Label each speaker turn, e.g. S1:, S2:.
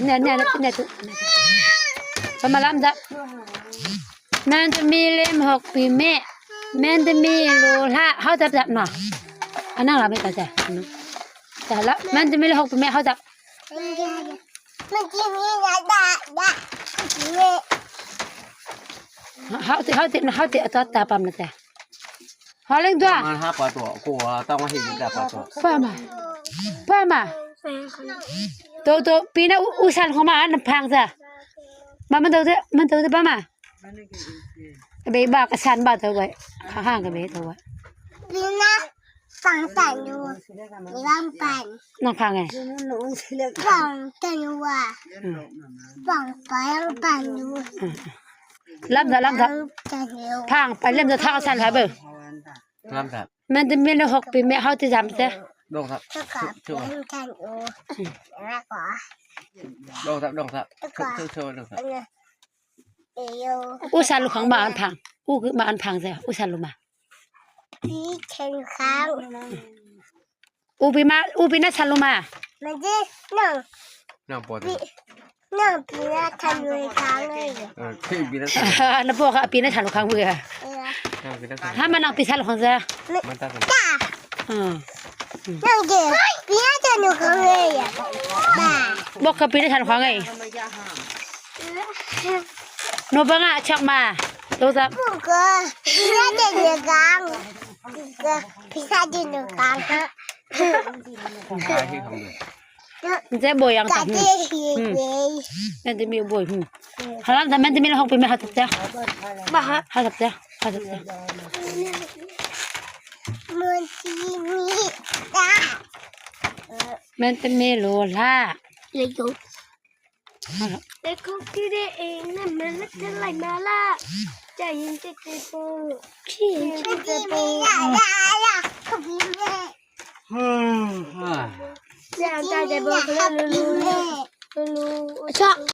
S1: nè tụ sao mà làm vậy menจะมีเล่ม6 ปีแม่menจะมีโลละเขาจับหน่ออันนั้นเราไม่เข้าใจแต่ละmenจะมี6 ปีแม่เขาจับ
S2: มันจะมี
S1: เขาติดตัวตาปั๊มนะจ๊ะเขาเล่นตัว
S3: มัน5 ปอตัวกูต้องมาเห็นแต่ปอตัว
S1: ป้ามาตัวปีน่ะอุสันของมาอันพังจ้ะมันตัวป้ามาเบย์บ้ากระชันบ้าตัวไว้ห่างกับเบย์ตัวไว้
S2: ปีน่ะฟังแต่ดูฟังปั่น
S1: น้องพังไง
S2: ฟังแต่ดูว่าฟังไปฟังปั่นดู
S1: รับพังไปเล่มจะท่าชันครับเบอร์
S3: รับครับ
S1: มันจะมี6 ปีแม่เขาจะจำจ้ะ
S3: ดงครับ
S2: ช่วยกันดูแล้วก็
S3: ดงครับช่วยดงครับ
S1: อุสันลูกของบ้านพังคือบ้านพังจ้ะอุสันลูกมา
S2: พี่เชิญค้าง
S1: ปีน่ะชันลูกมา
S2: มันจะนั่ง
S3: ปอตัว
S2: นั่งปีน่ะทันเลยค้างเลย
S3: พี่ปีนั้น
S1: นับพวกปีน่ะชันลูกของเบื่อถ้ามันนั่งปีชันลูกของจ้ะ
S3: มันตั้ง
S2: นั่งเดี๋ยวปีน่ะทันลูกของเลย
S1: บอกกับปีน่ะชันลูกของไงโนบังอ่ะชักมาตัวจับ
S2: ปุ๊กพี่น่าจะเหนือกลางพี่น่าจะเหนือกลางฮะ
S1: มันจะบ่อยยัง
S2: จับ
S1: มันจะมีบ่อยเขาลังแต่มันจะมี6 ปีแม่เขาจับจ้ะบ้าฮะเขาจับจ้ะ
S2: มันจะมี
S1: มันจะมีโลละ
S2: เลยจุดแต่คุกกี้ได้เองนั่นมันไม่ใช่ไรมาล่ะใจยินจะเก็บปูขี้จะเก็บปูคุกกี้แม่จะใจจะบอกเลยรู้ชอบ